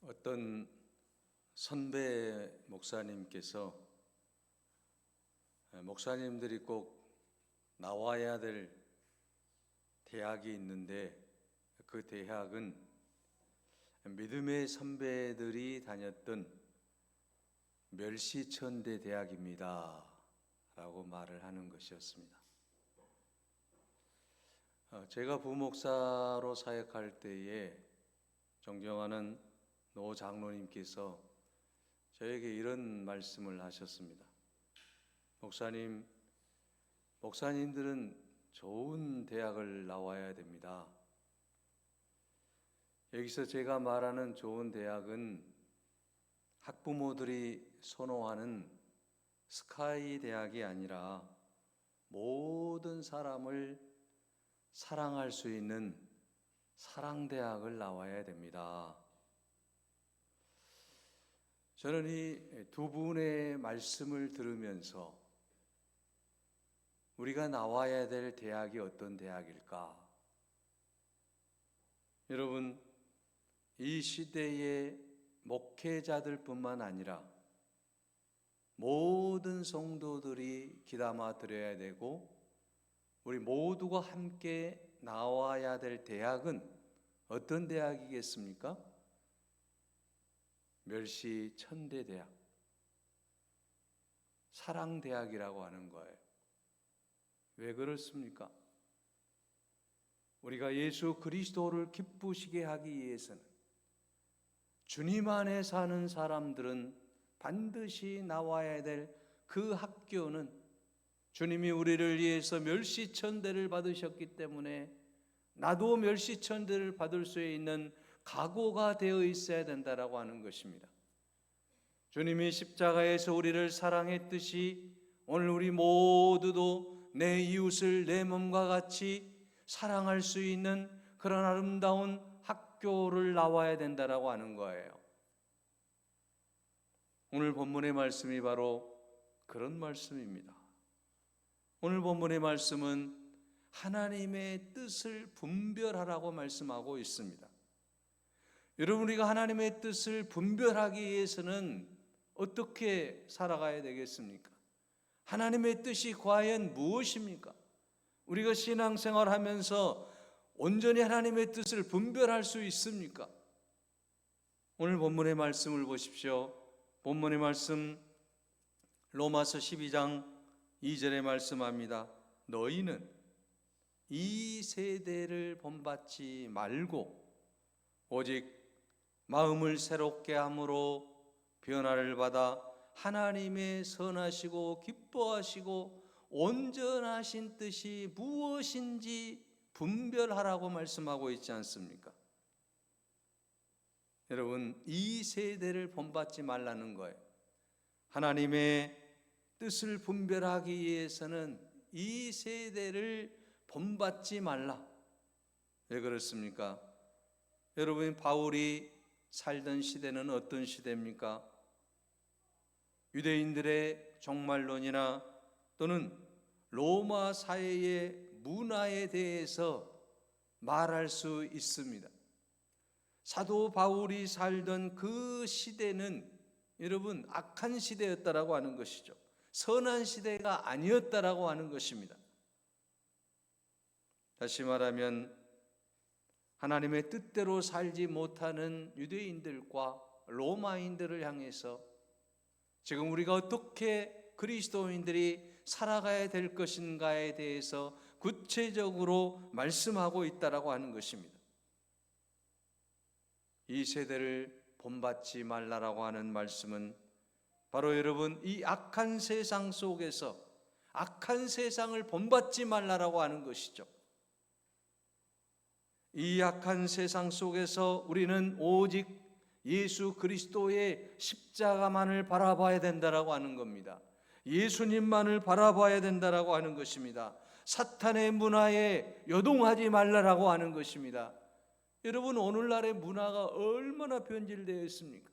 어떤 선배 목사님께서 목사님들이 꼭 나와야 될 대학이 있는데 그 대학은 믿음의 선배들이 다녔던 멸시천대 대학입니다 라고 말을 하는 것이었습니다. 제가 부목사로 사역할 때에 존경하는 노 장로님께서 저에게 이런 말씀을 하셨습니다. 목사님들은 좋은 대학을 나와야 됩니다. 여기서 제가 말하는 좋은 대학은 학부모들이 선호하는 스카이 대학이 아니라 모든 사람을 사랑할 수 있는 사랑대학을 나와야 됩니다. 저는 이 두 분의 말씀을 들으면서 우리가 나와야 될 대학이 어떤 대학일까? 여러분, 이 시대의 목회자들뿐만 아니라 모든 성도들이 귀담아 들어야 되고 우리 모두가 함께 나와야 될 대학은 어떤 대학이겠습니까? 멸시천대대학, 사랑대학이라고 하는 거예요. 왜 그렇습니까? 우리가 예수 그리스도를 기쁘시게 하기 위해서는 주님 안에 사는 사람들은 반드시 나와야 될 그 학교는 주님이 우리를 위해서 멸시천대를 받으셨기 때문에 나도 멸시천대를 받을 수 있는 각오가 되어 있어야 된다라고 하는 것입니다. 주님이 십자가에서 우리를 사랑했듯이 오늘 우리 모두도 내 이웃을 내 몸과 같이 사랑할 수 있는 그런 아름다운 학교를 나와야 된다라고 하는 거예요. 오늘 본문의 말씀이 바로 그런 말씀입니다. 오늘 본문의 말씀은 하나님의 뜻을 분별하라고 말씀하고 있습니다. 여러분, 우리가 하나님의 뜻을 분별하기 위해서는 어떻게 살아가야 되겠습니까? 하나님의 뜻이 과연 무엇입니까? 우리가 신앙생활 하면서 온전히 하나님의 뜻을 분별할 수 있습니까? 오늘 본문의 말씀을 보십시오. 본문의 말씀 로마서 12장 2절에 말씀합니다. 너희는 이 세대를 본받지 말고 오직 마음을 새롭게 함으로 변화를 받아 하나님의 선하시고 기뻐하시고 온전하신 뜻이 무엇인지 분별하라고 말씀하고 있지 않습니까? 여러분, 이 세대를 본받지 말라는 거예요. 하나님의 뜻을 분별하기 위해서는 이 세대를 본받지 말라. 왜 그렇습니까? 여러분, 바울이 살던 시대는 어떤 시대입니까? 유대인들의 종말론이나 또는 로마 사회의 문화에 대해서 말할 수 있습니다. 사도 바울이 살던 그 시대는 여러분 악한 시대였다라고 하는 것이죠. 선한 시대가 아니었다라고 하는 것입니다. 다시 말하면 하나님의 뜻대로 살지 못하는 유대인들과 로마인들을 향해서 지금 우리가 어떻게 그리스도인들이 살아가야 될 것인가에 대해서 구체적으로 말씀하고 있다라고 하는 것입니다. 이 세대를 본받지 말라라고 하는 말씀은 바로 여러분 이 악한 세상 속에서 악한 세상을 본받지 말라라고 하는 것이죠. 이 악한 세상 속에서 우리는 오직 예수 그리스도의 십자가만을 바라봐야 된다라고 하는 겁니다. 예수님만을 바라봐야 된다라고 하는 것입니다. 사탄의 문화에 요동하지 말라라고 하는 것입니다. 여러분, 오늘날의 문화가 얼마나 변질되어 있습니까?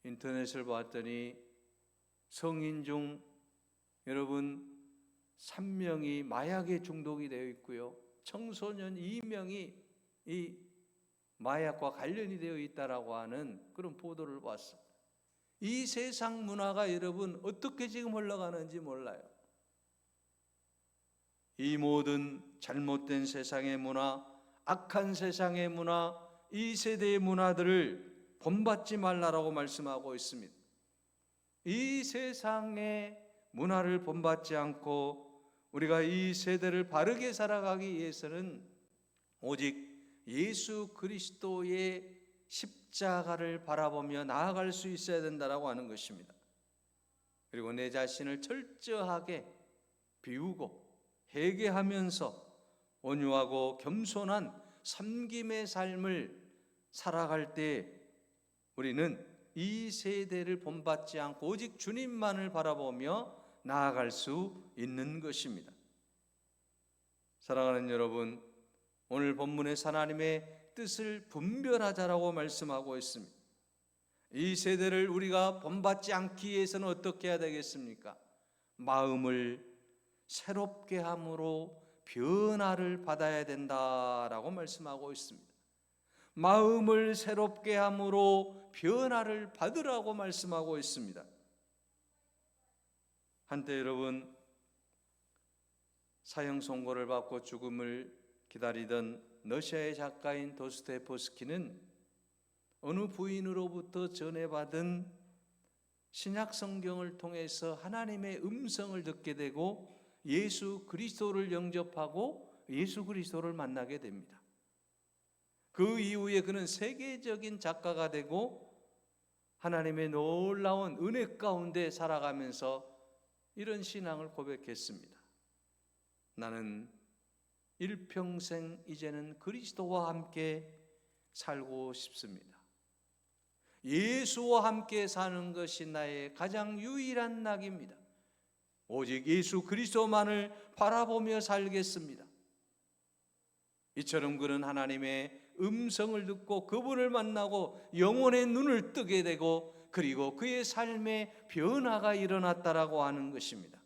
인터넷을 봤더니 성인 중 여러분 3명이 마약에 중독이 되어 있고요. 청소년 2명이 이 마약과 관련이 되어 있다라고 하는 그런 보도를 봤습니다. 이 세상 문화가 여러분 어떻게 지금 흘러가는지 몰라요. 이 모든 잘못된 세상의 문화, 악한 세상의 문화, 이 세대의 문화들을 본받지 말라라고 말씀하고 있습니다. 이 세상의 문화를 본받지 않고 우리가 이 세대를 바르게 살아가기 위해서는 오직 예수 그리스도의 십자가를 바라보며 나아갈 수 있어야 된다라고 하는 것입니다. 그리고 내 자신을 철저하게 비우고 회개하면서 온유하고 겸손한 섬김의 삶을 살아갈 때 우리는 이 세대를 본받지 않고 오직 주님만을 바라보며 나아갈 수 있는 것입니다. 사랑하는 여러분, 오늘 본문에서 하나님의 뜻을 분별하자라고 말씀하고 있습니다. 이 세대를 우리가 본받지 않기 위해서는 어떻게 해야 되겠습니까? 마음을 새롭게 함으로 변화를 받아야 된다라고 말씀하고 있습니다. 마음을 새롭게 함으로 변화를 받으라고 말씀하고 있습니다. 한때 여러분, 사형 선고를 받고 죽음을 기다리던 러시아의 작가인 도스토옙스키는 어느 부인으로부터 전해받은 신약 성경을 통해서 하나님의 음성을 듣게 되고 예수 그리스도를 영접하고 예수 그리스도를 만나게 됩니다. 그 이후에 그는 세계적인 작가가 되고 하나님의 놀라운 은혜 가운데 살아가면서 이런 신앙을 고백했습니다. 나는 일평생 이제는 그리스도와 함께 살고 싶습니다. 예수와 함께 사는 것이 나의 가장 유일한 낙입니다. 오직 예수 그리스도만을 바라보며 살겠습니다. 이처럼 그는 하나님의 음성을 듣고 그분을 만나고 영혼의 눈을 뜨게 되고 그리고 그의 삶에 변화가 일어났다라고 하는 것입니다.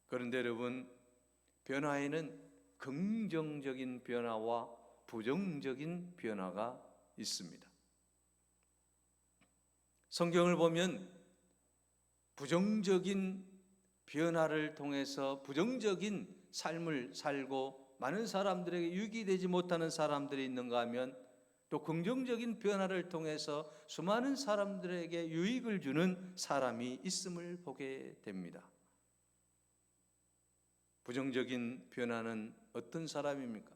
그런데 여러분, 변화에는 긍정적인 변화와 부정적인 변화가 있습니다. 성경을 보면 부정적인 변화를 통해서 부정적인 삶을 살고 많은 사람들에게 유익이 되지 못하는 사람들이 있는가 하면 또 긍정적인 변화를 통해서 수많은 사람들에게 유익을 주는 사람이 있음을 보게 됩니다. 부정적인 변화는 어떤 사람입니까?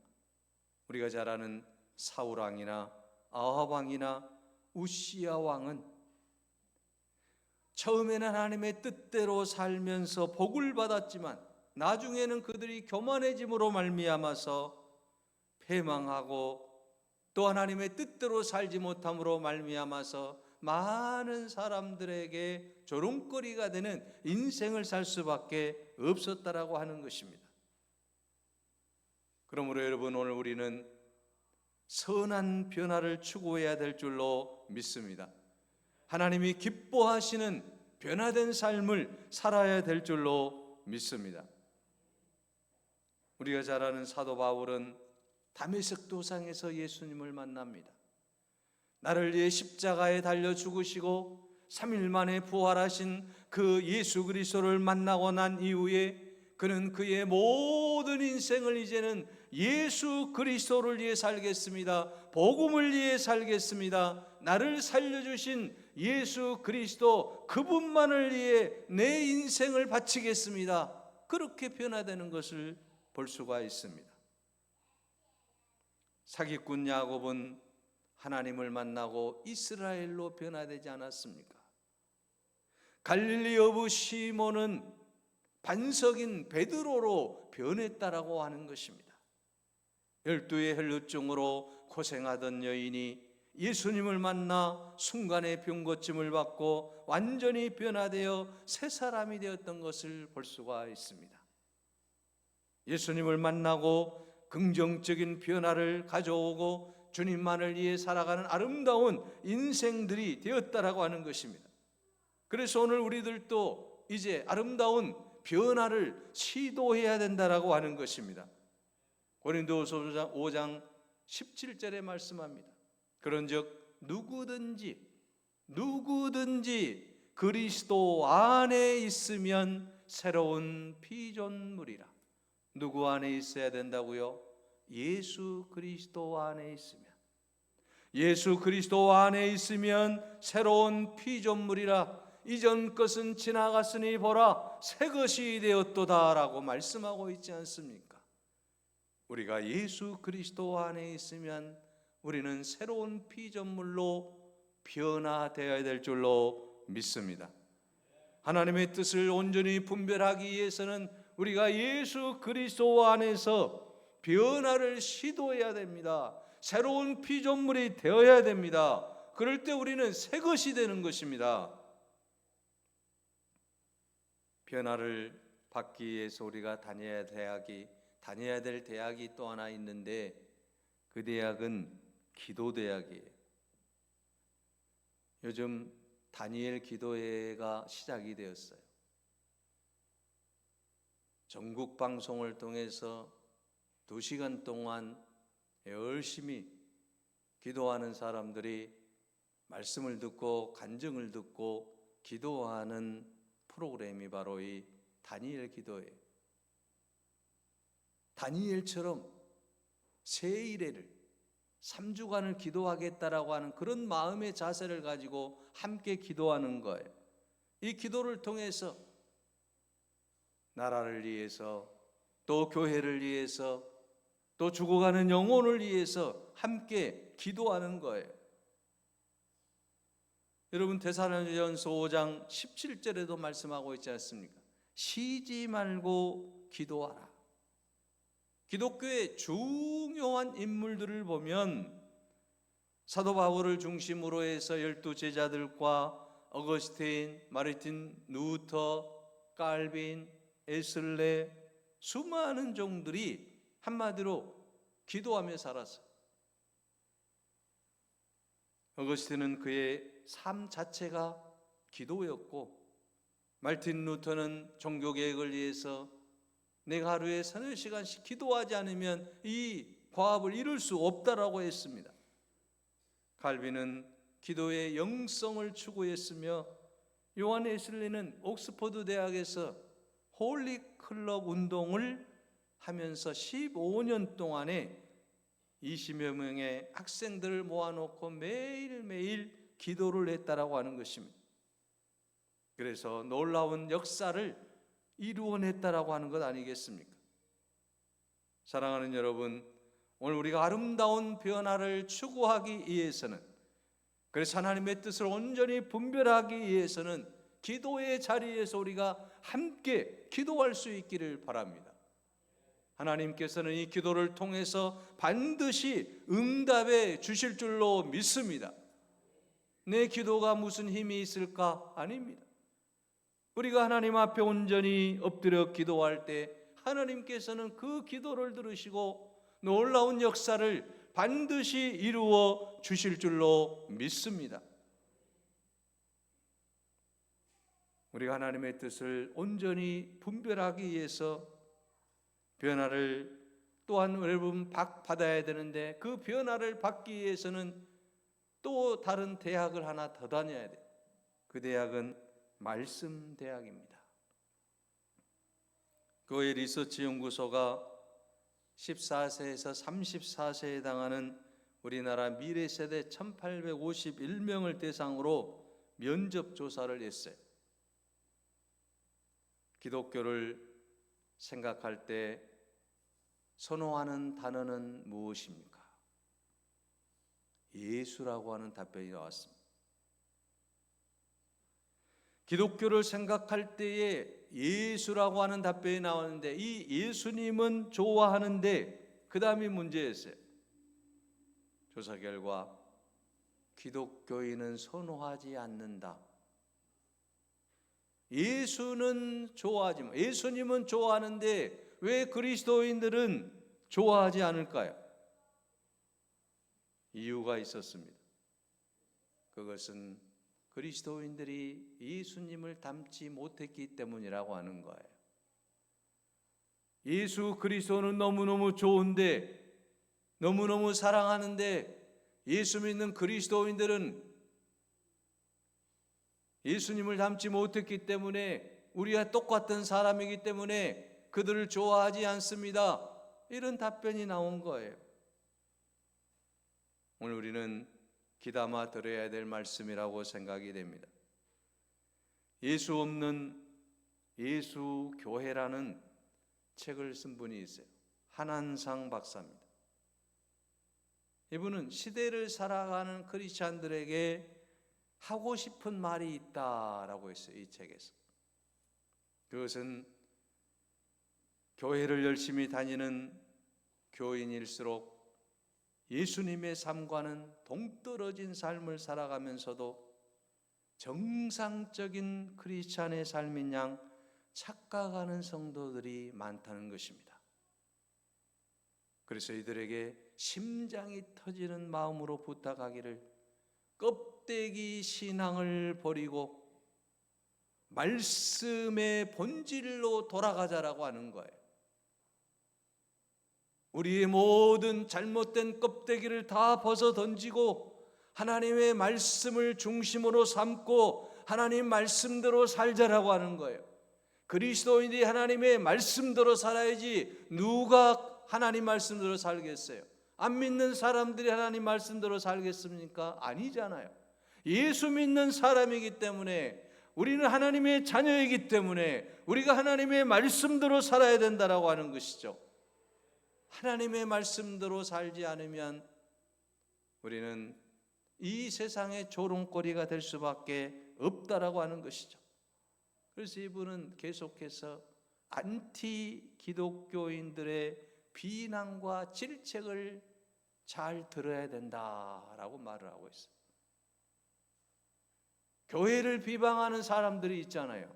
우리가 잘 아는 사울 왕이나 아합 왕이나 우시야 왕은 처음에는 하나님의 뜻대로 살면서 복을 받았지만 나중에는 그들이 교만해짐으로 말미암아서 패망하고 또 하나님의 뜻대로 살지 못함으로 말미암아서 많은 사람들에게 조롱거리가 되는 인생을 살 수밖에 없었다라고 하는 것입니다. 그러므로 여러분, 오늘 우리는 선한 변화를 추구해야 될 줄로 믿습니다. 하나님이 기뻐하시는 변화된 삶을 살아야 될 줄로 믿습니다. 우리가 잘 아는 사도 바울은 다메섹 도상에서 예수님을 만납니다. 나를 위해 십자가에 달려 죽으시고 3일 만에 부활하신 그 예수 그리스도를 만나고 난 이후에 그는 그의 모든 인생을 이제는 예수 그리스도를 위해 살겠습니다. 복음을 위해 살겠습니다. 나를 살려주신 예수 그리스도 그분만을 위해 내 인생을 바치겠습니다. 그렇게 변화되는 것을 볼 수가 있습니다. 사기꾼 야곱은 하나님을 만나고 이스라엘로 변화되지 않았습니까? 갈릴리 어부 시몬은 반석인 베드로로 변했다라고 하는 것입니다. 12의 혈루증으로 고생하던 여인이 예수님을 만나 순간의 병고침을 받고 완전히 변화되어 새 사람이 되었던 것을 볼 수가 있습니다. 예수님을 만나고 긍정적인 변화를 가져오고 주님만을 위해 살아가는 아름다운 인생들이 되었다라고 하는 것입니다. 그래서 오늘 우리들도 이제 아름다운 변화를 시도해야 된다라고 하는 것입니다. 고린도후서 5장 17절에 말씀합니다. 그런즉 누구든지 그리스도 안에 있으면 새로운 피조물이라. 누구 안에 있어야 된다고요? 예수 그리스도 안에 있으면. 예수 그리스도 안에 있으면 새로운 피조물이라. 이전 것은 지나갔으니 보라 새 것이 되었도다 라고 말씀하고 있지 않습니까? 우리가 예수 그리스도 안에 있으면 우리는 새로운 피조물로 변화되어야 될 줄로 믿습니다. 하나님의 뜻을 온전히 분별하기 위해서는 우리가 예수 그리스도 안에서 변화를 시도해야 됩니다. 새로운 피조물이 되어야 됩니다. 그럴 때 우리는 새 것이 되는 것입니다. 변화를 받기 위해서 우리가 다녀야 될 대학이 또 하나 있는데 그 대학은 기도대학이에요. 요즘 다니엘 기도회가 시작이 되었어요. 전국 방송을 통해서 2시간 동안 열심히 기도하는 사람들이 말씀을 듣고 간증을 듣고 기도하는 프로그램이 바로 이 다니엘 기도회예요. 다니엘처럼 새 이래를 3주간을 기도하겠다라고 하는 그런 마음의 자세를 가지고 함께 기도하는 거예요. 이 기도를 통해서 나라를 위해서 또 교회를 위해서 또 죽어가는 영혼을 위해서 함께 기도하는 거예요. 여러분 데살로니가전서 5장 17절에도 말씀하고 있지 않습니까? 쉬지 말고 기도하라. 기독교의 중요한 인물들을 보면 사도 바울을 중심으로 해서 12제자들과 어거스틴, 마르틴 루터, 칼빈, 에슬레 수많은 종들이 한마디로 기도하며 살았어요. 어거스틴은 그의 삶 자체가 기도였고 마르틴 루터는 종교개혁을 위해서 내가 하루에 3-4시간씩 기도하지 않으면 이 과업을 이룰 수 없다라고 했습니다. 칼빈은 기도의 영성을 추구했으며 요한 웨슬리는 옥스퍼드 대학에서 홀리 클럽 운동을 하면서 15년 동안에 20여 명의 학생들을 모아놓고 매일매일 기도를 했다라고 하는 것입니다. 그래서 놀라운 역사를 이루어냈다라고 하는 것 아니겠습니까? 사랑하는 여러분, 오늘 우리가 아름다운 변화를 추구하기 위해서는, 그래서 하나님의 뜻을 온전히 분별하기 위해서는 기도의 자리에서 우리가 함께 기도할 수 있기를 바랍니다. 하나님께서는 이 기도를 통해서 반드시 응답해 주실 줄로 믿습니다. 내 기도가 무슨 힘이 있을까? 아닙니다. 우리가 하나님 앞에 온전히 엎드려 기도할 때 하나님께서는 그 기도를 들으시고 놀라운 역사를 반드시 이루어 주실 줄로 믿습니다. 우리가 하나님의 뜻을 온전히 분별하기 위해서 변화를 또한 여러분 받아야 되는데 그 변화를 받기 위해서는 또 다른 대학을 하나 더 다녀야 돼요. 그 대학은 말씀 대학입니다. 교회 리서치 연구소가 14세에서 34세에 해당하는 우리나라 미래 세대 1851명을 대상으로 면접 조사를 했어요. 기독교를 생각할 때 선호하는 단어는 무엇입니까? 예수라고 하는 답변이 나왔습니다. 기독교를 생각할 때에 예수라고 하는 답변이 나왔는데 이 예수님은 좋아하는데 그 다음이 문제였어요. 조사 결과 기독교인은 선호하지 않는다. 예수는 좋아하지만 예수님은 좋아하는데 왜 그리스도인들은 좋아하지 않을까요? 이유가 있었습니다. 그것은 그리스도인들이 예수님을 닮지 못했기 때문이라고 하는 거예요. 예수 그리스도는 너무너무 좋은데 너무너무 사랑하는데 예수 믿는 그리스도인들은 예수님을 닮지 못했기 때문에, 우리와 똑같은 사람이기 때문에 그들을 좋아하지 않습니다. 이런 답변이 나온 거예요. 오늘 우리는 귀담아 들어야 될 말씀이라고 생각이 됩니다. 예수 없는 예수 교회라는 책을 쓴 분이 있어요. 한한상 박사입니다. 이분은 시대를 살아가는 크리스찬들에게 하고 싶은 말이 있다라고 했어요. 이 책에서. 그것은 교회를 열심히 다니는 교인일수록 예수님의 삶과는 동떨어진 삶을 살아가면서도 정상적인 크리스찬의 삶인 양 착각하는 성도들이 많다는 것입니다. 그래서 이들에게 심장이 터지는 마음으로 부탁하기를, 껍데기 신앙을 버리고 말씀의 본질로 돌아가자라고 하는 거예요. 우리의 모든 잘못된 껍데기를 다 벗어 던지고 하나님의 말씀을 중심으로 삼고 하나님 말씀대로 살자라고 하는 거예요. 그리스도인이 하나님의 말씀대로 살아야지 누가 하나님 말씀대로 살겠어요? 안 믿는 사람들이 하나님 말씀대로 살겠습니까? 아니잖아요. 예수 믿는 사람이기 때문에, 우리는 하나님의 자녀이기 때문에 우리가 하나님의 말씀대로 살아야 된다라고 하는 것이죠. 하나님의 말씀대로 살지 않으면 우리는 이 세상의 조롱거리가 될 수밖에 없다라고 하는 것이죠. 그래서 이분은 계속해서 안티 기독교인들의 비난과 질책을 잘 들어야 된다라고 말을 하고 있어요. 교회를 비방하는 사람들이 있잖아요.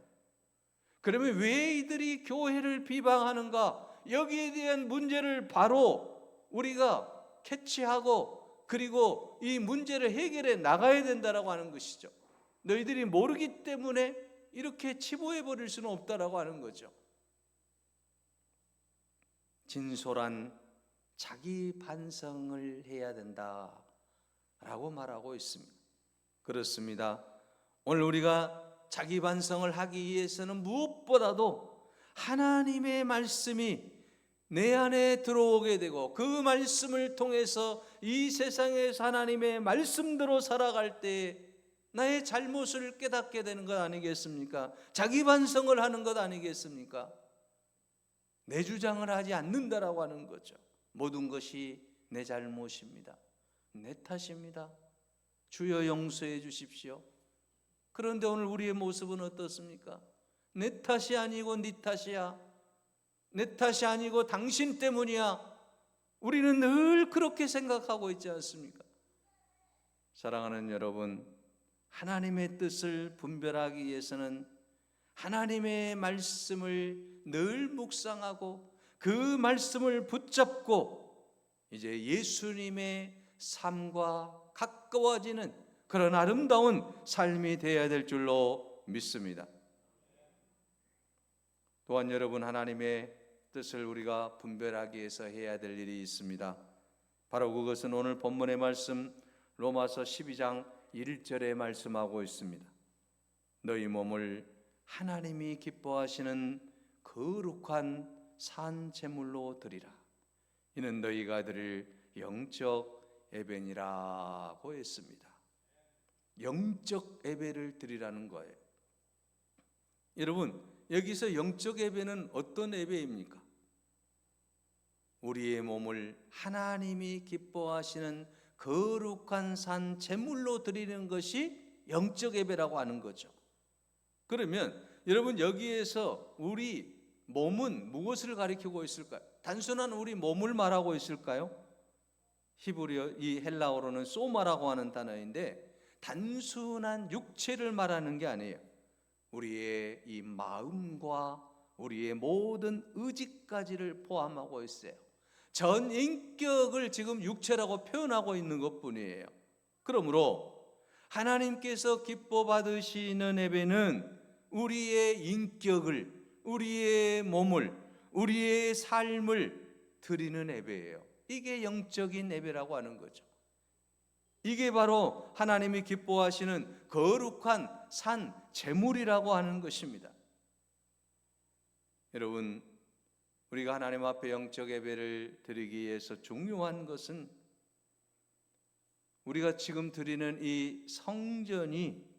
그러면 왜 이들이 교회를 비방하는가? 여기에 대한 문제를 바로 우리가 캐치하고 그리고 이 문제를 해결해 나가야 된다라고 하는 것이죠. 너희들이 모르기 때문에 이렇게 치부해 버릴 수는 없다라고 하는 거죠. 진솔한 자기 반성을 해야 된다라고 말하고 있습니다. 그렇습니다. 오늘 우리가 자기 반성을 하기 위해서는 무엇보다도 하나님의 말씀이 내 안에 들어오게 되고 그 말씀을 통해서 이 세상에서 하나님의 말씀대로 살아갈 때 나의 잘못을 깨닫게 되는 것 아니겠습니까? 자기 반성을 하는 것 아니겠습니까? 내 주장을 하지 않는다라고 하는 거죠. 모든 것이 내 잘못입니다. 내 탓입니다. 주여 용서해 주십시오. 그런데 오늘 우리의 모습은 어떻습니까? 내 탓이 아니고 네 탓이야. 내 탓이 아니고 당신 때문이야. 우리는 늘 그렇게 생각하고 있지 않습니까? 사랑하는 여러분, 하나님의 뜻을 분별하기 위해서는 하나님의 말씀을 늘 묵상하고 그 말씀을 붙잡고 이제 예수님의 삶과 가까워지는 그런 아름다운 삶이 되어야 될 줄로 믿습니다. 또한 여러분, 하나님의 뜻을 우리가 분별하기 위해서 해야 될 일이 있습니다. 바로 그것은 오늘 본문의 말씀 로마서 12장 1절에 말씀하고 있습니다. 너희 몸을 하나님이 기뻐하시는 거룩한 산 제물로 드리라. 이는 너희가 드릴 영적 예배니라고 했습니다. 영적 예배를 드리라는 거예요. 여러분, 여기서 영적 예배는 어떤 예배입니까? 우리의 몸을 하나님이 기뻐하시는 거룩한 산 제물로 드리는 것이 영적 예배라고 하는 거죠. 그러면 여러분, 여기에서 우리 몸은 무엇을 가리키고 있을까요? 단순한 우리 몸을 말하고 있을까요? 히브리어, 이 헬라어로는 소마라고 하는 단어인데 단순한 육체를 말하는 게 아니에요. 우리의 이 마음과 우리의 모든 의지까지를 포함하고 있어요. 전 인격을 지금 육체라고 표현하고 있는 것뿐이에요. 그러므로 하나님께서 기뻐 받으시는 예배는 우리의 인격을, 우리의 몸을, 우리의 삶을 드리는 예배예요. 이게 영적인 예배라고 하는 거죠. 이게 바로 하나님이 기뻐하시는 거룩한 산 제물이라고 하는 것입니다. 여러분, 우리가 하나님 앞에 영적 예배를 드리기 위해서 중요한 것은 우리가 지금 드리는 이 성전이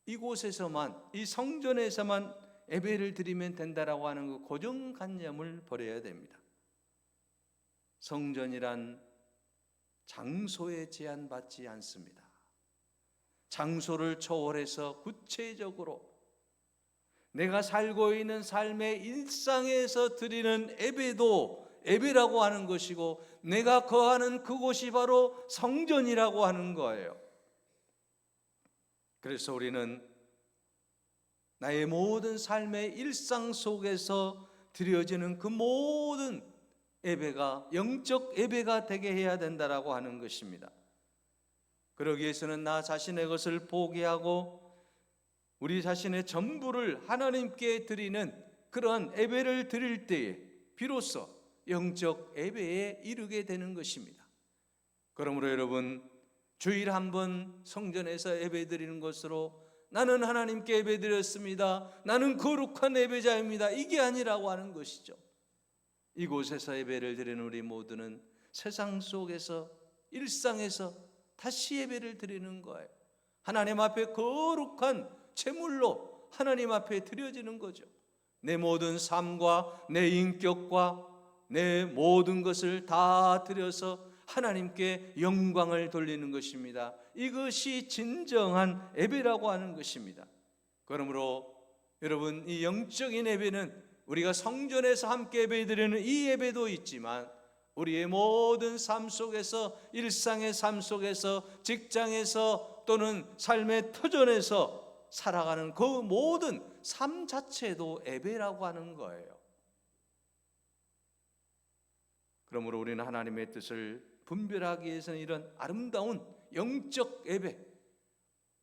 이곳에서만, 이 성전에서만 예배를 드리면 된다라고 하는 그 고정관념을 버려야 됩니다. 성전이란 장소에 제한받지 않습니다. 장소를 초월해서 구체적으로 내가 살고 있는 삶의 일상에서 드리는 예배도 예배라고 하는 것이고, 내가 거하는 그곳이 바로 성전이라고 하는 거예요. 그래서 우리는 나의 모든 삶의 일상 속에서 드려지는 그 모든 예배가 영적 예배가 되게 해야 된다라고 하는 것입니다. 그러기 위해서는 나 자신의 것을 포기하고 우리 자신의 전부를 하나님께 드리는 그러한 예배를 드릴 때에 비로소 영적 예배에 이르게 되는 것입니다. 그러므로 여러분, 주일 한 번 성전에서 예배 드리는 것으로 나는 하나님께 예배 드렸습니다, 나는 거룩한 예배자입니다, 이게 아니라고 하는 것이죠. 이곳에서 예배를 드리는 우리 모두는 세상 속에서 일상에서 다시 예배를 드리는 거예요. 하나님 앞에 거룩한 제물로 하나님 앞에 드려지는 거죠. 내 모든 삶과 내 인격과 내 모든 것을 다 드려서 하나님께 영광을 돌리는 것입니다. 이것이 진정한 예배라고 하는 것입니다. 그러므로 여러분, 이 영적인 예배는 우리가 성전에서 함께 예배드리는 이 예배도 있지만 우리의 모든 삶 속에서, 일상의 삶 속에서, 직장에서 또는 삶의 터전에서 살아가는 그 모든 삶 자체도 예배라고 하는 거예요. 그러므로 우리는 하나님의 뜻을 분별하기 위해서는 이런 아름다운 영적 예배,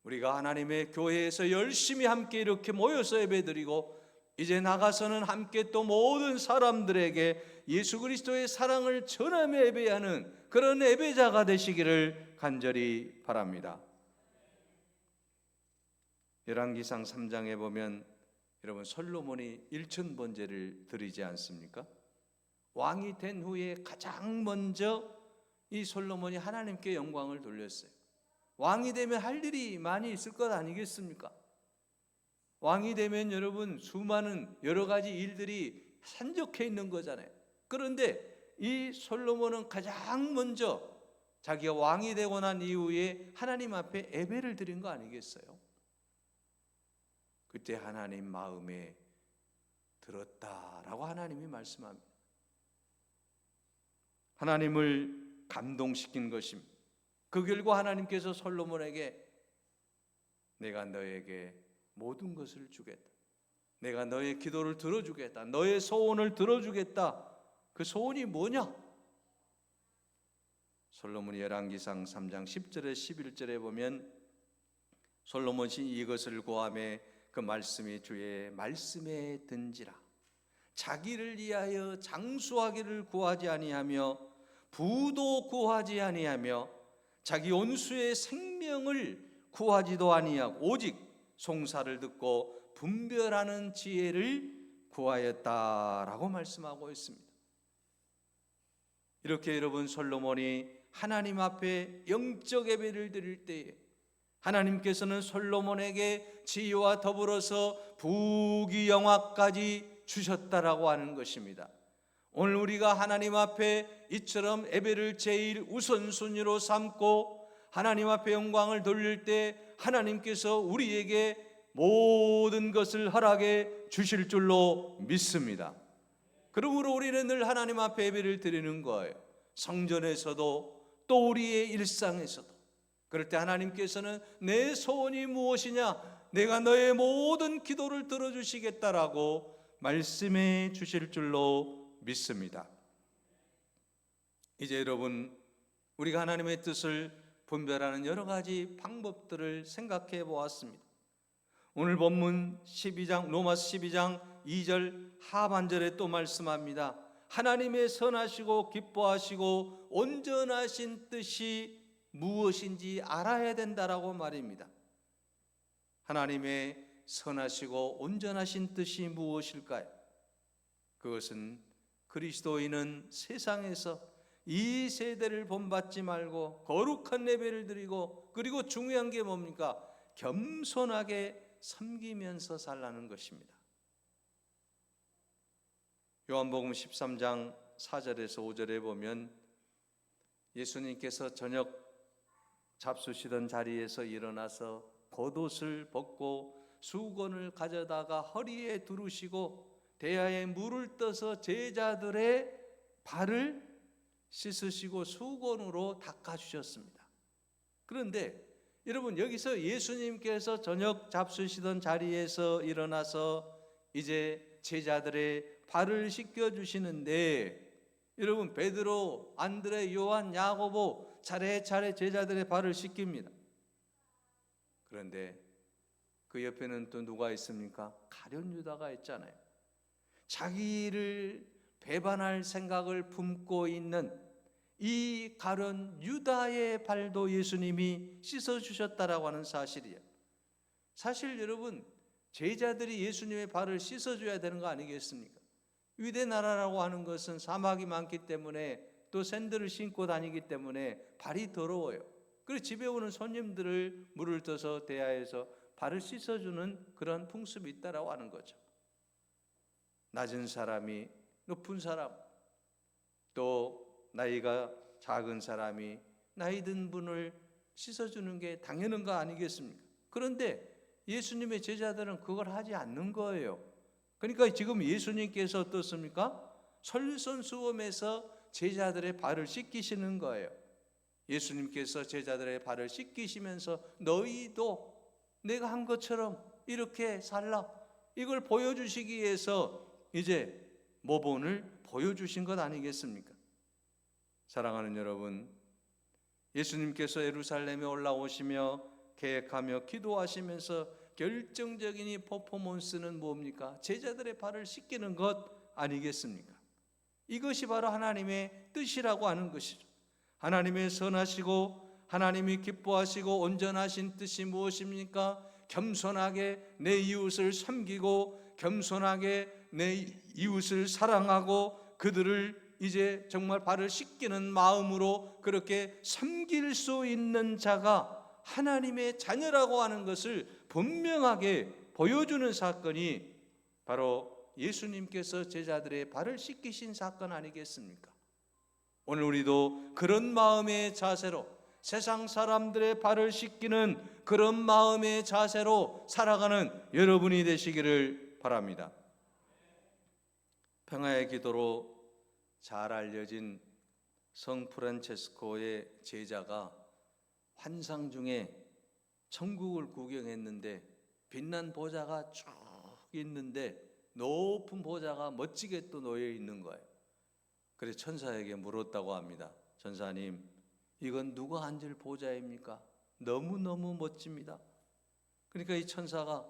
우리가 하나님의 교회에서 열심히 함께 이렇게 모여서 예배드리고 이제 나가서는 함께 또 모든 사람들에게 예수 그리스도의 사랑을 전하며 예배하는 그런 예배자가 되시기를 간절히 바랍니다. 열왕기상 3장에 보면 여러분, 솔로몬이 일천번제를 드리지 않습니까? 왕이 된 후에 가장 먼저 이 솔로몬이 하나님께 영광을 돌렸어요. 왕이 되면 할 일이 많이 있을 것 아니겠습니까? 왕이 되면 여러분, 수많은 여러 가지 일들이 산적해 있는 거잖아요. 그런데 이 솔로몬은 가장 먼저 자기가 왕이 되고 난 이후에 하나님 앞에 예배를 드린 거 아니겠어요? 그때 하나님 마음에 들었다라고 하나님이 말씀합니다. 하나님을 감동시킨 것입니다. 그 결과 하나님께서 솔로몬에게 내가 너에게 모든 것을 주겠다, 내가 너의 기도를 들어주겠다, 너의 소원을 들어주겠다. 그 소원이 뭐냐? 솔로몬이 열왕기상 3장 10절에 11절에 보면 솔로몬이 이것을 구하며 그 말씀이 주의 말씀에 든지라. 자기를 위하여 장수하기를 구하지 아니하며 부도 구하지 아니하며 자기 온수의 생명을 구하지도 아니하고 오직 송사를 듣고 분별하는 지혜를 구하였다라고 말씀하고 있습니다. 이렇게 여러분, 솔로몬이 하나님 앞에 영적 예배를 드릴 때에 하나님께서는 솔로몬에게 지혜와 더불어서 부귀영화까지 주셨다라고 하는 것입니다. 오늘 우리가 하나님 앞에 이처럼 예배를 제일 우선순위로 삼고 하나님 앞에 영광을 돌릴 때 하나님께서 우리에게 모든 것을 허락해 주실 줄로 믿습니다. 그러므로 우리는 늘 하나님 앞에 예배를 드리는 거예요. 성전에서도 또 우리의 일상에서도. 그럴 때 하나님께서는 내 소원이 무엇이냐, 내가 너의 모든 기도를 들어주시겠다라고 말씀해 주실 줄로 믿습니다. 이제 여러분, 우리가 하나님의 뜻을 분별하는 여러 가지 방법들을 생각해 보았습니다. 오늘 본문 12장, 로마서 12장 2절 하반절에 또 말씀합니다. 하나님의 선하시고 기뻐하시고 온전하신 뜻이 무엇인지 알아야 된다라고 말입니다. 하나님의 선하시고 온전하신 뜻이 무엇일까요? 그것은 그리스도인은 세상에서 이 세대를 본받지 말고 거룩한 예배를 드리고, 그리고 중요한 게 뭡니까? 겸손하게 섬기면서 살라는 것입니다. 요한복음 13장 4절에서 5절에 보면 예수님께서 저녁 잡수시던 자리에서 일어나서 겉옷을 벗고 수건을 가져다가 허리에 두르시고 대야에 물을 떠서 제자들의 발을 씻으시고 수건으로 닦아주셨습니다. 그런데 여러분, 여기서 예수님께서 저녁 잡수시던 자리에서 일어나서 이제 제자들의 발을 씻겨주시는데, 여러분, 베드로, 안드레, 요한, 야고보 차례차례 제자들의 발을 씻깁니다. 그런데 그 옆에는 또 누가 있습니까? 가룟 유다가 있잖아요. 자기를 배반할 생각을 품고 있는 이 가룟 유다의 발도 예수님이 씻어주셨다라고 하는 사실이에요. 사실 여러분, 제자들이 예수님의 발을 씻어줘야 되는 거 아니겠습니까? 유대 나라라고 하는 것은 사막이 많기 때문에, 또 샌들을 신고 다니기 때문에 발이 더러워요. 그래서 집에 오는 손님들을 물을 떠서 대야에서 발을 씻어주는 그런 풍습이 있다라고 하는 거죠. 낮은 사람이 높은 사람, 또 나이가 작은 사람이 나이 든 분을 씻어주는 게 당연한 거 아니겠습니까? 그런데 예수님의 제자들은 그걸 하지 않는 거예요. 그러니까 지금 예수님께서 어떻습니까? 설선수범에서 제자들의 발을 씻기시는 거예요. 예수님께서 제자들의 발을 씻기시면서 너희도 내가 한 것처럼 이렇게 살라, 이걸 보여주시기 위해서 이제 모본을 보여주신 것 아니겠습니까? 사랑하는 여러분, 예수님께서 예루살렘에 올라오시며 계획하며 기도하시면서 결정적인 이 퍼포먼스는 뭡니까? 제자들의 발을 씻기는 것 아니겠습니까? 이것이 바로 하나님의 뜻이라고 하는 것이죠. 하나님의 선하시고 하나님이 기뻐하시고 온전하신 뜻이 무엇입니까? 겸손하게 내 이웃을 섬기고 겸손하게 내 이웃을 사랑하고 그들을 이제 정말 발을 씻기는 마음으로 그렇게 섬길 수 있는 자가 하나님의 자녀라고 하는 것을 분명하게 보여주는 사건이 바로 예수님께서 제자들의 발을 씻기신 사건 아니겠습니까? 오늘 우리도 그런 마음의 자세로, 세상 사람들의 발을 씻기는 그런 마음의 자세로 살아가는 여러분이 되시기를 바랍니다. 평화의 기도로 잘 알려진 성 프란체스코의 제자가 환상 중에 천국을 구경했는데 빛난 보좌가 쭉 있는데 높은 보좌가 멋지게 또 놓여 있는 거예요. 그래서 천사에게 물었다고 합니다. 천사님, 이건 누가 앉을 보좌입니까? 너무너무 멋집니다. 그러니까 이 천사가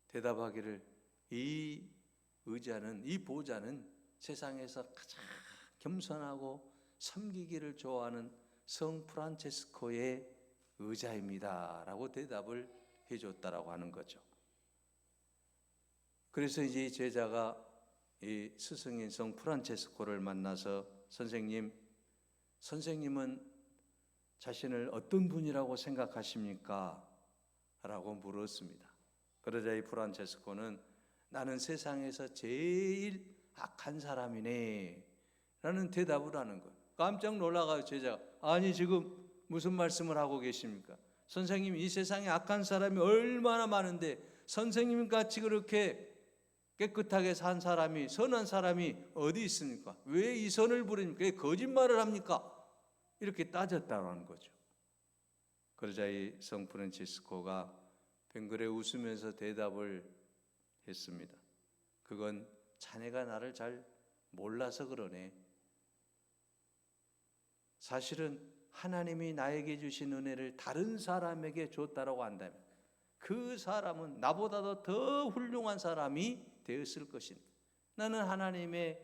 대답하기를, 이 의자는, 이 보좌는 세상에서 가장 겸손하고 섬기기를 좋아하는 성 프란체스코의 의자입니다 라고 대답을 해줬다라고 하는 거죠. 그래서 이제 제자가 이 스승인 성 프란체스코를 만나서 선생님은 자신을 어떤 분이라고 생각하십니까? 라고 물었습니다. 그러자 이 프란체스코는 나는 세상에서 제일 악한 사람이네 라는 대답을 하는 거예요. 깜짝 놀라가요. 제자가, 아니 지금 무슨 말씀을 하고 계십니까? 선생님, 이 세상에 악한 사람이 얼마나 많은데 선생님 같이 그렇게 깨끗하게 산 사람이, 선한 사람이 어디 있습니까? 왜 이 선을 부립니까? 왜 거짓말을 합니까? 이렇게 따졌다는 거죠. 그러자 이 성 프란치스코가 뱅그레 웃으면서 대답을 했습니다. 그건 자네가 나를 잘 몰라서 그러네. 사실은 하나님이 나에게 주신 은혜를 다른 사람에게 줬다라고 한다면 그 사람은 나보다도 더 훌륭한 사람이 되었을 것입니다. 나는 하나님의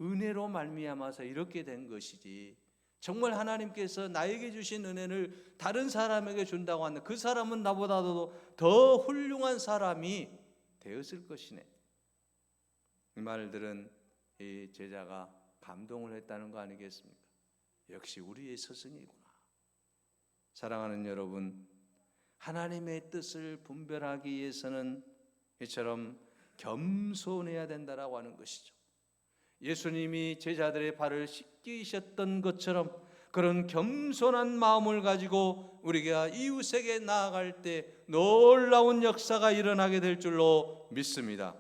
은혜로 말미암아서 이렇게 된 것이지, 정말 하나님께서 나에게 주신 은혜를 다른 사람에게 준다고 하는데 그 사람은 나보다도 더 훌륭한 사람이 되었을 것이네. 이 말들은 이 제자가 감동을 했다는 거 아니겠습니까? 역시 우리의 스승이구나. 사랑하는 여러분, 하나님의 뜻을 분별하기 위해서는 이처럼 겸손해야 된다라고 하는 것이죠. 예수님이 제자들의 발을 씻기셨던 것처럼 그런 겸손한 마음을 가지고 우리가 이웃에게 나아갈 때 놀라운 역사가 일어나게 될 줄로 믿습니다.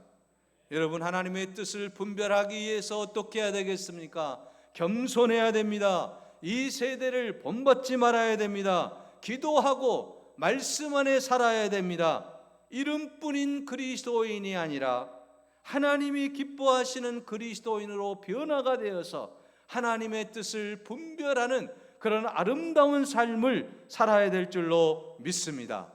여러분, 하나님의 뜻을 분별하기 위해서 어떻게 해야 되겠습니까? 겸손해야 됩니다. 이 세대를 본받지 말아야 됩니다. 기도하고 말씀 안에 살아야 됩니다. 이름뿐인 그리스도인이 아니라 하나님이 기뻐하시는 그리스도인으로 변화가 되어서 하나님의 뜻을 분별하는 그런 아름다운 삶을 살아야 될 줄로 믿습니다.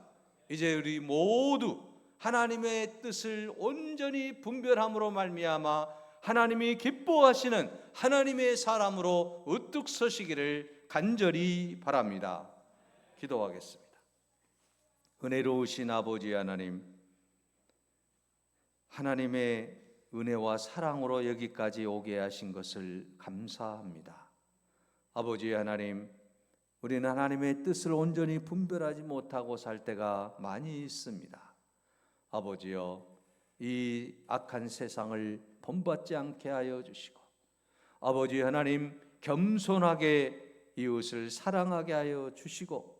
이제 우리 모두 하나님의 뜻을 온전히 분별함으로 말미암아 하나님이 기뻐하시는 하나님의 사람으로 우뚝 서시기를 간절히 바랍니다. 기도하겠습니다. 은혜로우신 아버지 하나님, 하나님의 은혜와 사랑으로 여기까지 오게 하신 것을 감사합니다. 아버지 하나님, 우리는 하나님의 뜻을 온전히 분별하지 못하고 살 때가 많이 있습니다. 아버지여, 이 악한 세상을 본받지 않게 하여 주시고, 아버지 하나님, 겸손하게 이웃을 사랑하게 하여 주시고,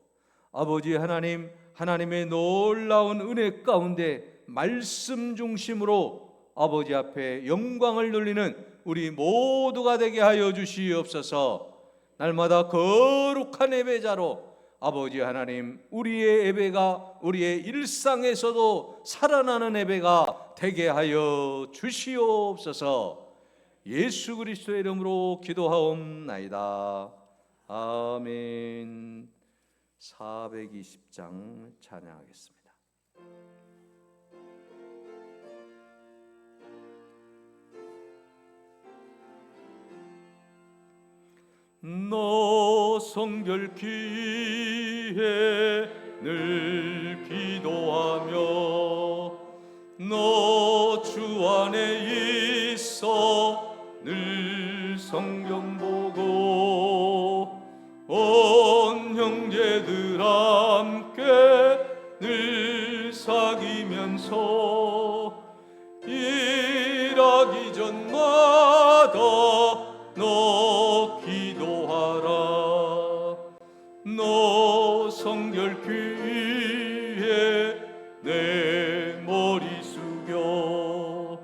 아버지 하나님, 하나님의 놀라운 은혜 가운데 말씀 중심으로 아버지 앞에 영광을 돌리는 우리 모두가 되게 하여 주시옵소서. 날마다 거룩한 예배자로 아버지 하나님, 우리의 예배가 우리의 일상에서도 살아나는 예배가 되게 하여 주시옵소서. 예수 그리스도의 이름으로 기도하옵나이다. 아멘. 420장 찬양하겠습니다. 너 성결기에 늘 기도하며 너 주 안에 있어 늘 성경 보고 온 형제들 함께 늘 사귀면서 일하기 전마다 너 기도하라. 너 성결기에 내 머리 숙여